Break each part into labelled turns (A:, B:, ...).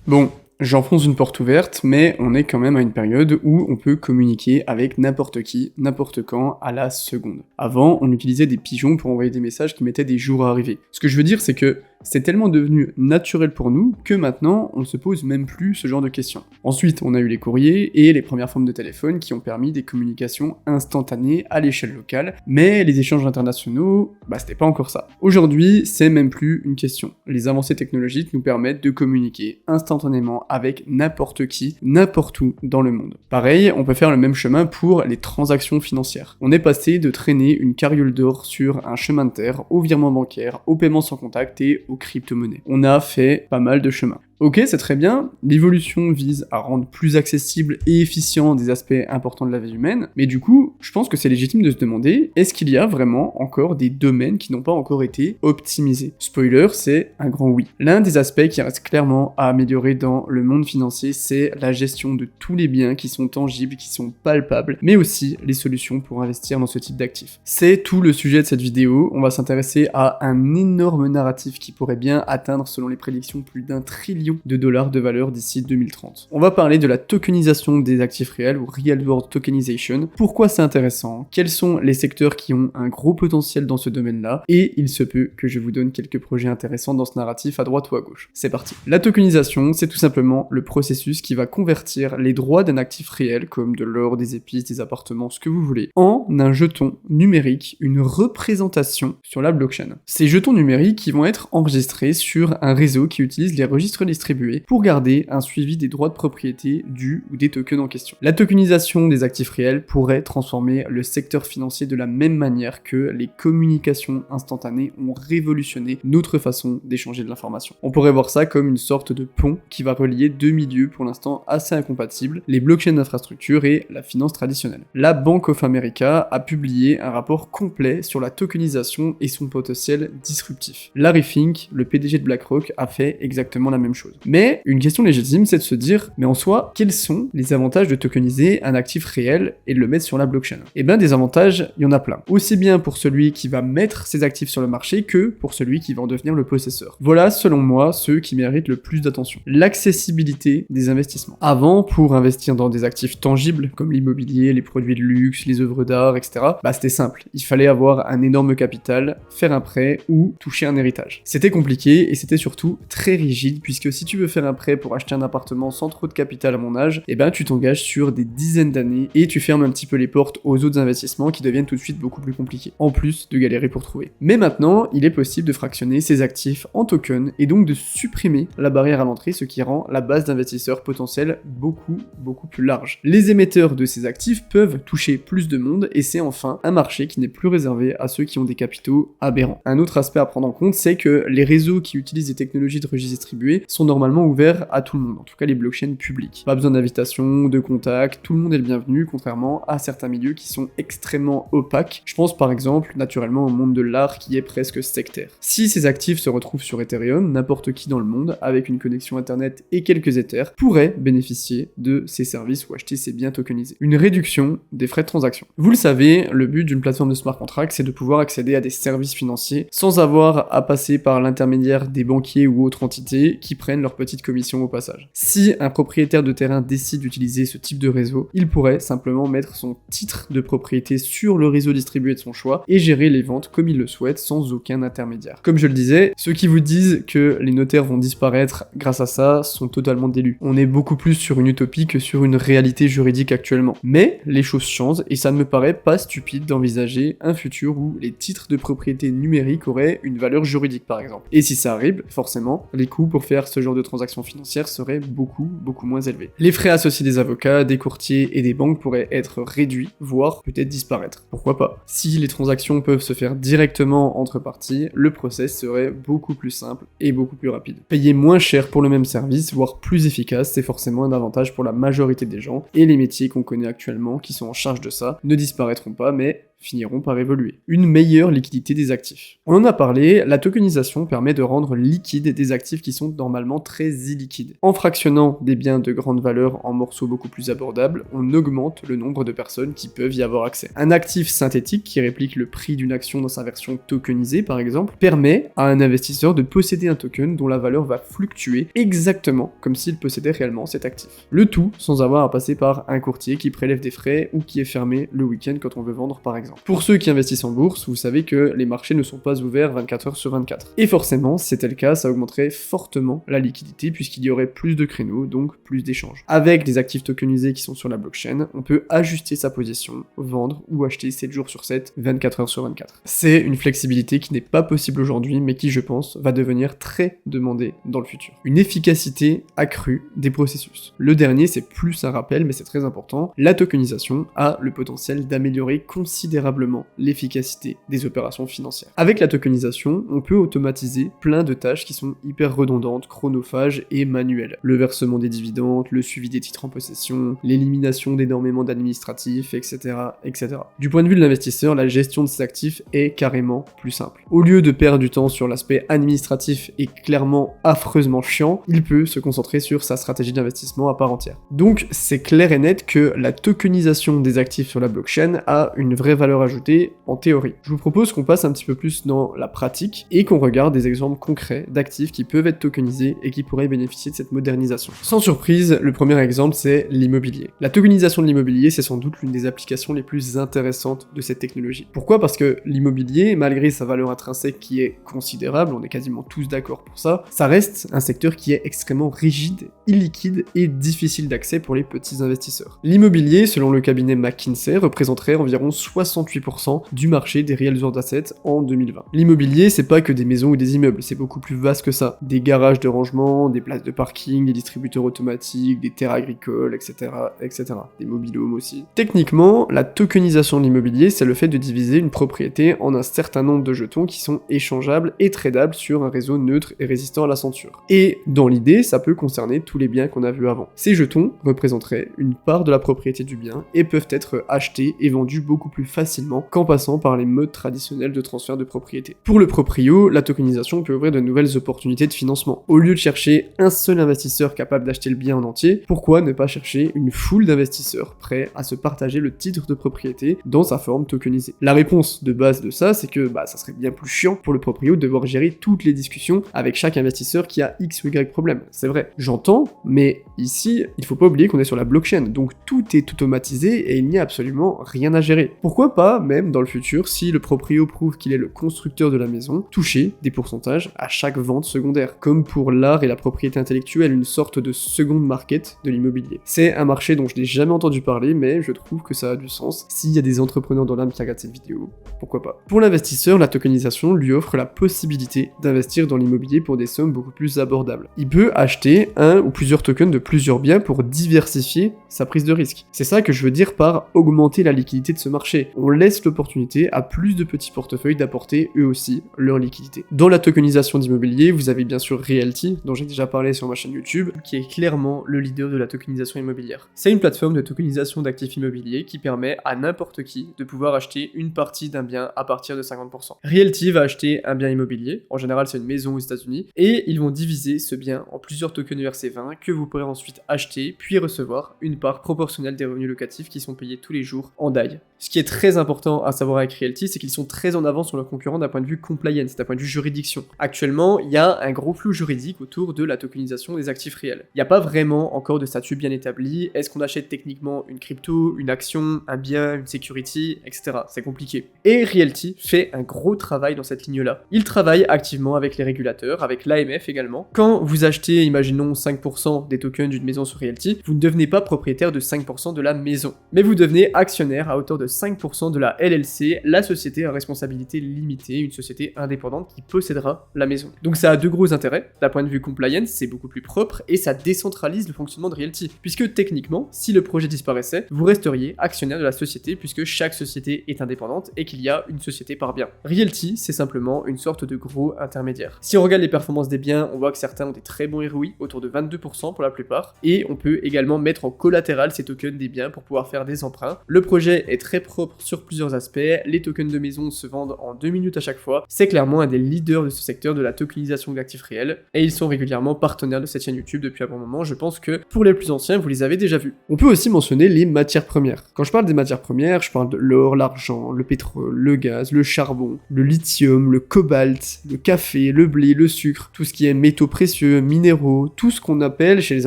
A: Bon, j'enfonce une porte ouverte, mais on est quand même à une période où on peut communiquer avec n'importe qui, n'importe quand, à la seconde. Avant, on utilisait des pigeons pour envoyer des messages qui mettaient des jours à arriver. Ce que je veux dire, c'est que c'est tellement devenu naturel pour nous que maintenant, on ne se pose même plus ce genre de questions. Ensuite, on a eu les courriers et les premières formes de téléphone qui ont permis des communications instantanées à l'échelle locale, mais les échanges internationaux, c'était pas encore ça. Aujourd'hui, c'est même plus une question. Les avancées technologiques nous permettent de communiquer instantanément avec n'importe qui, n'importe où dans le monde. Pareil, on peut faire le même chemin pour les transactions financières. On est passé de traîner une carriole d'or sur un chemin de terre, au virement bancaire, au paiement sans contact et aux crypto-monnaies. On a fait pas mal de chemin. Ok, c'est très bien, l'évolution vise à rendre plus accessible et efficient des aspects importants de la vie humaine, mais du coup, je pense que c'est légitime de se demander, est-ce qu'il y a vraiment encore des domaines qui n'ont pas encore été optimisés? Spoiler, c'est un grand oui. L'un des aspects qui reste clairement à améliorer dans le monde financier, c'est la gestion de tous les biens qui sont tangibles, qui sont palpables, mais aussi les solutions pour investir dans ce type d'actifs. C'est tout le sujet de cette vidéo, on va s'intéresser à un énorme narratif qui pourrait bien atteindre, selon les prédictions, plus d'1 trillion de dollars de valeur d'ici 2030. On va parler de la tokenisation des actifs réels ou Real World Tokenization, pourquoi c'est intéressant, quels sont les secteurs qui ont un gros potentiel dans ce domaine-là, et il se peut que je vous donne quelques projets intéressants dans ce narratif à droite ou à gauche. C'est parti. La tokenisation, c'est tout simplement le processus qui va convertir les droits d'un actif réel, comme de l'or, des épices, des appartements, ce que vous voulez, en un jeton numérique, une représentation sur la blockchain. Ces jetons numériques qui vont être enregistrés sur un réseau qui utilise les registres distribués pour garder un suivi des droits de propriété du ou des tokens en question. La tokenisation des actifs réels pourrait transformer le secteur financier de la même manière que les communications instantanées ont révolutionné notre façon d'échanger de l'information. On pourrait voir ça comme une sorte de pont qui va relier deux milieux pour l'instant assez incompatibles, les blockchains d'infrastructure et la finance traditionnelle. La Bank of America a publié un rapport complet sur la tokenisation et son potentiel disruptif. Larry Fink, le PDG de BlackRock, a fait exactement la même chose. Mais une question légitime, c'est de se dire, mais en soi, quels sont les avantages de tokeniser un actif réel et de le mettre sur la blockchain? Eh bien, des avantages, il y en a plein. Aussi bien pour celui qui va mettre ses actifs sur le marché que pour celui qui va en devenir le possesseur. Voilà, selon moi, ceux qui méritent le plus d'attention. L'accessibilité des investissements. Avant, pour investir dans des actifs tangibles, comme l'immobilier, les produits de luxe, les œuvres d'art, etc., c'était simple. Il fallait avoir un énorme capital, faire un prêt ou toucher un héritage. C'était compliqué et c'était surtout très rigide, puisque si tu veux faire un prêt pour acheter un appartement sans trop de capital à mon âge, tu t'engages sur des dizaines d'années et tu fermes un petit peu les portes aux autres investissements qui deviennent tout de suite beaucoup plus compliqués, en plus de galérer pour trouver. Mais maintenant, il est possible de fractionner ces actifs en tokens et donc de supprimer la barrière à l'entrée, ce qui rend la base d'investisseurs potentiels beaucoup plus large. Les émetteurs de ces actifs peuvent toucher plus de monde et c'est enfin un marché qui n'est plus réservé à ceux qui ont des capitaux aberrants. Un autre aspect à prendre en compte, c'est que les réseaux qui utilisent des technologies de registre distribué sont normalement ouverts à tout le monde, en tout cas les blockchains publiques. Pas besoin d'invitation, de contact, tout le monde est le bienvenu, contrairement à certains milieux qui sont extrêmement opaques. Je pense par exemple naturellement au monde de l'art qui est presque sectaire. Si ces actifs se retrouvent sur Ethereum, n'importe qui dans le monde, avec une connexion internet et quelques Ethers, pourrait bénéficier de ces services ou acheter ces biens tokenisés. Une réduction des frais de transaction. Vous le savez, le but d'une plateforme de smart contract, c'est de pouvoir accéder à des services financiers sans avoir à passer par l'intermédiaire des banquiers ou autres entités qui prennent leur petite commission au passage. Si un propriétaire de terrain décide d'utiliser ce type de réseau, il pourrait simplement mettre son titre de propriété sur le réseau distribué de son choix et gérer les ventes comme il le souhaite sans aucun intermédiaire. Comme je le disais, ceux qui vous disent que les notaires vont disparaître grâce à ça sont totalement délus. On est beaucoup plus sur une utopie que sur une réalité juridique actuellement. Mais les choses changent et ça ne me paraît pas stupide d'envisager un futur où les titres de propriété numérique auraient une valeur juridique par exemple. Et si ça arrive, forcément, les coûts pour faire ce genre de transactions financières seraient beaucoup moins élevés. Les frais associés des avocats, des courtiers et des banques pourraient être réduits, voire peut-être disparaître. Pourquoi pas? Si les transactions peuvent se faire directement entre parties, le process serait beaucoup plus simple et beaucoup plus rapide. Payer moins cher pour le même service, voire plus efficace, c'est forcément un avantage pour la majorité des gens, et les métiers qu'on connaît actuellement qui sont en charge de ça ne disparaîtront pas, mais finiront par évoluer. Une meilleure liquidité des actifs. On en a parlé, la tokenisation permet de rendre liquides des actifs qui sont normalement très illiquides. En fractionnant des biens de grande valeur en morceaux beaucoup plus abordables, on augmente le nombre de personnes qui peuvent y avoir accès. Un actif synthétique qui réplique le prix d'une action dans sa version tokenisée par exemple, permet à un investisseur de posséder un token dont la valeur va fluctuer exactement comme s'il possédait réellement cet actif. Le tout sans avoir à passer par un courtier qui prélève des frais ou qui est fermé le week-end quand on veut vendre par exemple. Pour ceux qui investissent en bourse, vous savez que les marchés ne sont pas ouverts 24 heures sur 24. Et forcément, si c'était le cas, ça augmenterait fortement la liquidité puisqu'il y aurait plus de créneaux, donc plus d'échanges. Avec des actifs tokenisés qui sont sur la blockchain, on peut ajuster sa position, vendre ou acheter 7 jours sur 7, 24 heures sur 24. C'est une flexibilité qui n'est pas possible aujourd'hui, mais qui, je pense, va devenir très demandée dans le futur. Une efficacité accrue des processus. Le dernier, c'est plus un rappel, mais c'est très important. La tokenisation a le potentiel d'améliorer considérablement l'efficacité des opérations financières. Avec la tokenisation, on peut automatiser plein de tâches qui sont hyper redondantes, chronophages et manuelles. Le versement des dividendes, le suivi des titres en possession, l'élimination d'énormément d'administratifs, etc., etc. Du point de vue de l'investisseur, la gestion de ses actifs est carrément plus simple. Au lieu de perdre du temps sur l'aspect administratif et clairement affreusement chiant, il peut se concentrer sur sa stratégie d'investissement à part entière. Donc c'est clair et net que la tokenisation des actifs sur la blockchain a une vraie valeur ajoutée en théorie. Je vous propose qu'on passe un petit peu plus dans la pratique et qu'on regarde des exemples concrets d'actifs qui peuvent être tokenisés et qui pourraient bénéficier de cette modernisation. Sans surprise, le premier exemple c'est l'immobilier. La tokenisation de l'immobilier, c'est sans doute l'une des applications les plus intéressantes de cette technologie. Pourquoi ? Parce que l'immobilier, malgré sa valeur intrinsèque qui est considérable, on est quasiment tous d'accord pour ça, ça reste un secteur qui est extrêmement rigide, illiquide et difficile d'accès pour les petits investisseurs. L'immobilier, selon le cabinet McKinsey, représenterait environ 68% du marché des real world assets en 2020. L'immobilier, c'est pas que des maisons ou des immeubles, c'est beaucoup plus vaste que ça. Des garages de rangement, des places de parking, des distributeurs automatiques, des terres agricoles, etc., etc. Des mobil-homes aussi. Techniquement, la tokenisation de l'immobilier, c'est le fait de diviser une propriété en un certain nombre de jetons qui sont échangeables et tradables sur un réseau neutre et résistant à la censure. Et dans l'idée, ça peut concerner tous les biens qu'on a vus avant. Ces jetons représenteraient une part de la propriété du bien et peuvent être achetés et vendus beaucoup plus facilement qu'en passant par les modes traditionnels de transfert de propriété. Pour le proprio, la tokenisation peut ouvrir de nouvelles opportunités de financement. Au lieu de chercher un seul investisseur capable d'acheter le bien en entier, pourquoi ne pas chercher une foule d'investisseurs prêts à se partager le titre de propriété dans sa forme tokenisée? La réponse de base de ça, c'est que ça serait bien plus chiant pour le proprio de devoir gérer toutes les discussions avec chaque investisseur qui a X ou Y problème. C'est vrai, j'entends, mais ici, il faut pas oublier qu'on est sur la blockchain, donc tout est automatisé et il n'y a absolument rien à gérer. Pourquoi pas, même dans le futur, si le proprio prouve qu'il est le constructeur de la maison, toucher des pourcentages à chaque vente secondaire, comme pour l'art et la propriété intellectuelle, une sorte de seconde market de l'immobilier. C'est un marché dont je n'ai jamais entendu parler, mais je trouve que ça a du sens. S'il y a des entrepreneurs dans l'âme qui regardent cette vidéo, pourquoi pas. Pour l'investisseur, la tokenisation lui offre la possibilité d'investir dans l'immobilier pour des sommes beaucoup plus abordables. Il peut acheter un ou plusieurs tokens de plusieurs biens pour diversifier sa prise de risque. C'est ça que je veux dire par augmenter la liquidité de ce marché. On laisse l'opportunité à plus de petits portefeuilles d'apporter eux aussi leur liquidité. Dans la tokenisation d'immobilier, vous avez bien sûr Realty, dont j'ai déjà parlé sur ma chaîne YouTube, qui est clairement le leader de la tokenisation immobilière. C'est une plateforme de tokenisation d'actifs immobiliers qui permet à n'importe qui de pouvoir acheter une partie d'un bien à partir de 50%. Realty va acheter un bien immobilier, en général c'est une maison aux États-Unis, et ils vont diviser ce bien en plusieurs tokens ERC20 que vous pourrez ensuite acheter, puis recevoir une part proportionnelle des revenus locatifs qui sont payés tous les jours en DAI. Ce qui est très important à savoir avec Realty, c'est qu'ils sont très en avance sur leurs concurrents d'un point de vue compliance, d'un point de vue juridiction. Actuellement, il y a un gros flou juridique autour de la tokenisation des actifs réels. Il n'y a pas vraiment encore de statut bien établi. Est-ce qu'on achète techniquement une crypto, une action, un bien, une security, etc. C'est compliqué. Et Realty fait un gros travail dans cette ligne-là. Il travaille activement avec les régulateurs, avec l'AMF également. Quand vous achetez, imaginons 5% des tokens d'une maison sur Realty, vous ne devenez pas propriétaire de 5% de la maison, mais vous devenez actionnaire à hauteur de 5% de la LLC, la société à responsabilité limitée, une société indépendante qui possédera la maison. Donc ça a deux gros intérêts. D'un point de vue compliance, c'est beaucoup plus propre et ça décentralise le fonctionnement de Realty, puisque techniquement, si le projet disparaissait, vous resteriez actionnaire de la société puisque chaque société est indépendante et qu'il y a une société par bien. Realty, c'est simplement une sorte de gros intermédiaire. Si on regarde les performances des biens, on voit que certains ont des très bons ROI, autour de 22% pour la plupart, et on peut également mettre en collatéral ces tokens des biens pour pouvoir faire des emprunts. Le projet est très propre sur plusieurs aspects, les tokens de maison se vendent en 2 minutes à chaque fois, c'est clairement un des leaders de ce secteur de la tokenisation d'actifs réels, et ils sont régulièrement partenaires de cette chaîne YouTube depuis un bon moment, je pense que pour les plus anciens, vous les avez déjà vus. On peut aussi mentionner les matières premières. Quand je parle des matières premières, je parle de l'or, l'argent, le pétrole, le gaz, le charbon, le lithium, le cobalt, le café, le blé, le sucre, tout ce qui est métaux précieux, minéraux, tout ce qu'on appelle chez les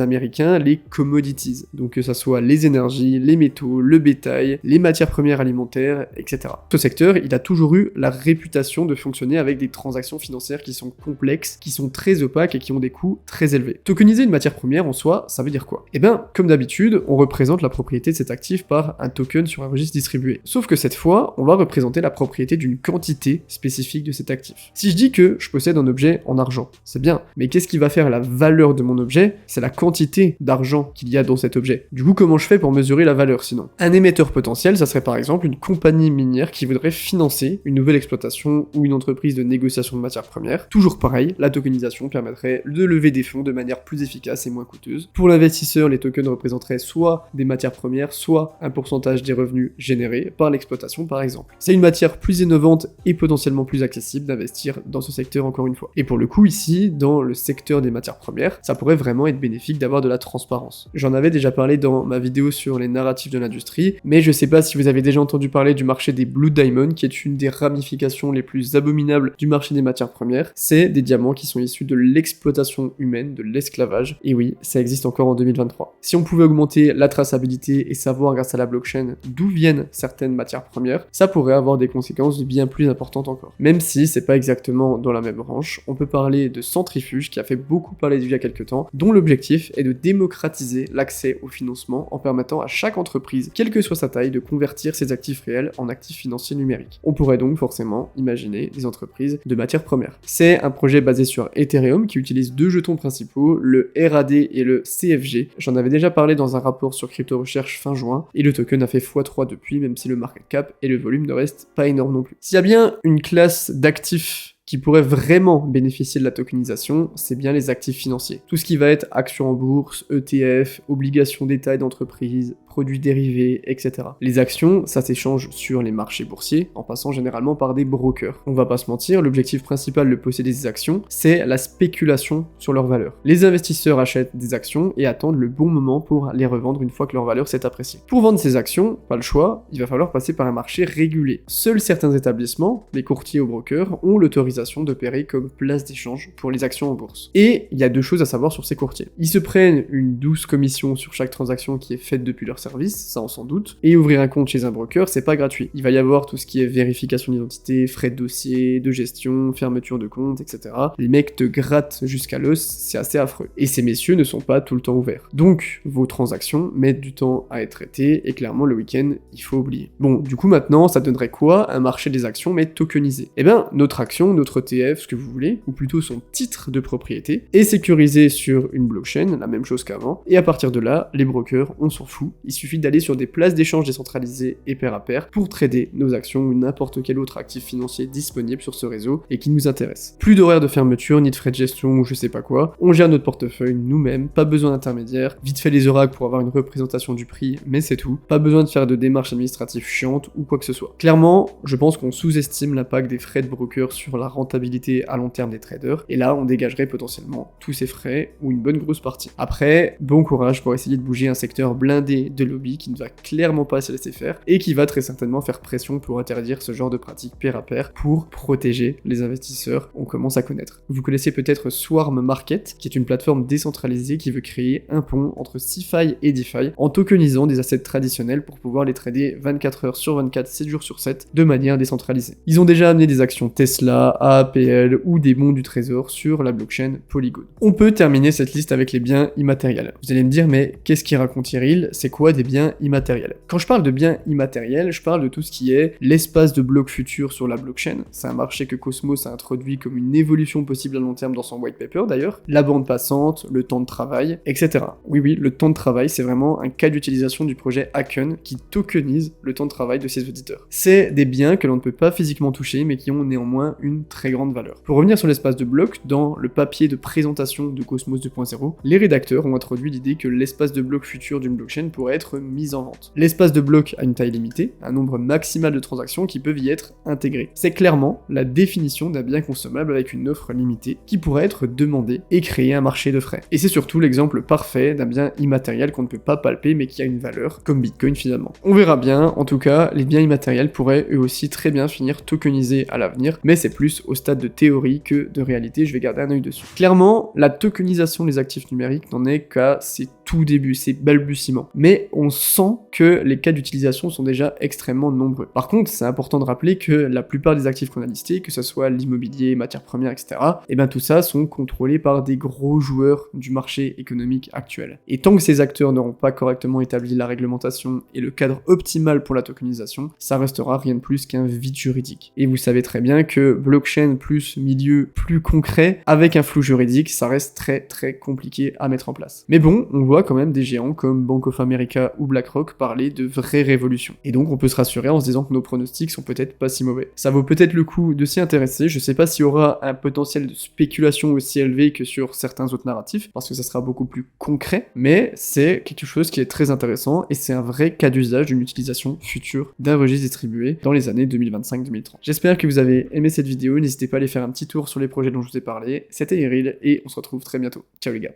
A: Américains les commodities. Donc que ça soit les énergies, les métaux, le bétail, les matières premières alimentaires, etc. Ce secteur, il a toujours eu la réputation de fonctionner avec des transactions financières qui sont complexes, qui sont très opaques et qui ont des coûts très élevés. Tokeniser une matière première en soi, ça veut dire quoi? Eh bien, comme d'habitude, on représente la propriété de cet actif par un token sur un registre distribué. Sauf que cette fois, on va représenter la propriété d'une quantité spécifique de cet actif. Si je dis que je possède un objet en argent, c'est bien, mais qu'est-ce qui va faire la valeur de mon objet? C'est la quantité d'argent qu'il y a dans cet objet. Du coup, comment je fais pour mesurer la valeur sinon? Un émetteur potentiel, ça serait par exemple une compagnie minière qui voudrait financer une nouvelle exploitation ou une entreprise de négociation de matières premières. Toujours pareil, la tokenisation permettrait de lever des fonds de manière plus efficace et moins coûteuse. Pour l'investisseur, les tokens représenteraient soit des matières premières, soit un pourcentage des revenus générés par l'exploitation par exemple. C'est une matière plus innovante et potentiellement plus accessible d'investir dans ce secteur encore une fois. Et pour le coup ici, dans le secteur des matières premières, ça pourrait vraiment être bénéfique d'avoir de la transparence. J'en avais déjà parlé dans ma vidéo sur les narratifs de l'industrie, mais je sais pas si vous avez déjà entendu parler du marché des Blue Diamonds, qui est une des ramifications les plus abominables du marché des matières premières. C'est des diamants qui sont issus de l'exploitation humaine, de l'esclavage, et oui, ça existe encore en 2023. Si on pouvait augmenter la traçabilité et savoir grâce à la blockchain d'où viennent certaines matières premières, ça pourrait avoir des conséquences bien plus importantes encore. Même si c'est pas exactement dans la même branche, on peut parler de Centrifuge qui a fait beaucoup parler d'il y a quelques temps, dont l'objectif est de démocratiser l'accès au financement en permettant à chaque entreprise, quelle que soit sa taille, de convertir ses actifs réels en actifs financiers numériques. On pourrait donc forcément imaginer des entreprises de matières premières. C'est un projet basé sur Ethereum qui utilise deux jetons principaux, le RAD et le CFG. J'en avais déjà parlé dans un rapport sur Crypto Recherche fin juin, et le token a fait x3 depuis, même si le market cap et le volume ne restent pas énormes non plus. S'il y a bien une classe d'actifs qui pourrait vraiment bénéficier de la tokenisation, c'est bien les actifs financiers. Tout ce qui va être actions en bourse, ETF, obligations d'État et d'entreprise, produits dérivés, etc. Les actions, ça s'échange sur les marchés boursiers, en passant généralement par des brokers. On va pas se mentir, l'objectif principal de posséder ces actions, c'est la spéculation sur leur valeur. Les investisseurs achètent des actions et attendent le bon moment pour les revendre une fois que leur valeur s'est appréciée. Pour vendre ces actions, pas le choix, il va falloir passer par un marché régulé. Seuls certains établissements, les courtiers ou brokers, ont l'autorisation d'opérer comme place d'échange pour les actions en bourse. Et il y a deux choses à savoir sur ces courtiers. Ils se prennent une douce commission sur chaque transaction qui est faite depuis leur service, ça on s'en doute, et ouvrir un compte chez un broker, c'est pas gratuit. Il va y avoir tout ce qui est vérification d'identité, frais de dossier, de gestion, fermeture de compte, etc. Les mecs te grattent jusqu'à l'os, c'est assez affreux. Et ces messieurs ne sont pas tout le temps ouverts. Donc, vos transactions mettent du temps à être traitées, et clairement le week-end, il faut oublier. Bon, du coup maintenant, ça donnerait quoi? Un marché des actions, mais tokenisé. Eh bien, notre action, notre ETF, ce que vous voulez, ou plutôt son titre de propriété, est sécurisé sur une blockchain, la même chose qu'avant, et à partir de là, les brokers, on s'en fout, il suffit d'aller sur des places d'échange décentralisées et pair à pair pour trader nos actions ou n'importe quel autre actif financier disponible sur ce réseau et qui nous intéresse. Plus d'horaires de fermeture, ni de frais de gestion ou je sais pas quoi, on gère notre portefeuille nous-mêmes, pas besoin d'intermédiaire, vite fait les oracles pour avoir une représentation du prix, mais c'est tout, pas besoin de faire de démarches administratives chiantes ou quoi que ce soit. Clairement, je pense qu'on sous-estime l'impact des frais de broker sur la rentabilité à long terme des traders, et là on dégagerait potentiellement tous ces frais ou une bonne grosse partie. Après, bon courage pour essayer de bouger un secteur blindé de lobby qui ne va clairement pas se laisser faire et qui va très certainement faire pression pour interdire ce genre de pratiques pair à pair pour protéger les investisseurs. On commence à connaître. Vous connaissez peut-être Swarm Market, qui est une plateforme décentralisée qui veut créer un pont entre CeFi et DeFi en tokenisant des assets traditionnels pour pouvoir les trader 24 heures sur 24, 7 jours sur 7 de manière décentralisée. Ils ont déjà amené des actions Tesla, AAPL ou des bons du trésor sur la blockchain Polygon. On peut terminer cette liste avec les biens immatériels. Vous allez me dire, mais qu'est-ce qu'il raconte Cyril? C'est quoi des biens immatériels? Quand je parle de biens immatériels, je parle de tout ce qui est l'espace de blocs futurs sur la blockchain. C'est un marché que Cosmos a introduit comme une évolution possible à long terme dans son white paper d'ailleurs. La bande passante, le temps de travail, etc. Oui, le temps de travail, c'est vraiment un cas d'utilisation du projet Hacken qui tokenise le temps de travail de ses auditeurs. C'est des biens que l'on ne peut pas physiquement toucher, mais qui ont néanmoins une très grande valeur. Pour revenir sur l'espace de bloc, dans le papier de présentation de Cosmos 2.0, les rédacteurs ont introduit l'idée que l'espace de bloc futur d'une blockchain pourrait être mis en vente. L'espace de bloc a une taille limitée, un nombre maximal de transactions qui peuvent y être intégrées. C'est clairement la définition d'un bien consommable avec une offre limitée qui pourrait être demandée et créer un marché de frais. Et c'est surtout l'exemple parfait d'un bien immatériel qu'on ne peut pas palper mais qui a une valeur, comme Bitcoin finalement. On verra bien, en tout cas, les biens immatériels pourraient eux aussi très bien finir tokenisés à l'avenir, mais c'est plus au stade de théorie que de réalité, je vais garder un œil dessus. Clairement, la tokenisation des actifs numériques n'en est qu'à ses tout débuts, ses balbutiements. Mais on sent que les cas d'utilisation sont déjà extrêmement nombreux. Par contre, c'est important de rappeler que la plupart des actifs qu'on a listés, que ce soit l'immobilier, matières premières, etc., et bien tout ça sont contrôlés par des gros joueurs du marché économique actuel. Et tant que ces acteurs n'auront pas correctement établi la réglementation et le cadre optimal pour la tokenisation, ça restera rien de plus qu'un vide juridique. Et vous savez très bien que blockchain plus milieu plus concret, avec un flou juridique, ça reste très compliqué à mettre en place. Mais bon, on voit quand même des géants comme Bank of America ou BlackRock parler de vraies révolutions. Et donc on peut se rassurer en se disant que nos pronostics sont peut-être pas si mauvais. Ça vaut peut-être le coup de s'y intéresser, je sais pas s'il y aura un potentiel de spéculation aussi élevé que sur certains autres narratifs, parce que ça sera beaucoup plus concret, mais c'est quelque chose qui est très intéressant et c'est un vrai cas d'usage d'une utilisation future d'un registre distribué dans les années 2025-2030. J'espère que vous avez aimé cette vidéo, n'hésitez pas à aller faire un petit tour sur les projets dont je vous ai parlé. C'était Eril et on se retrouve très bientôt. Ciao les gars.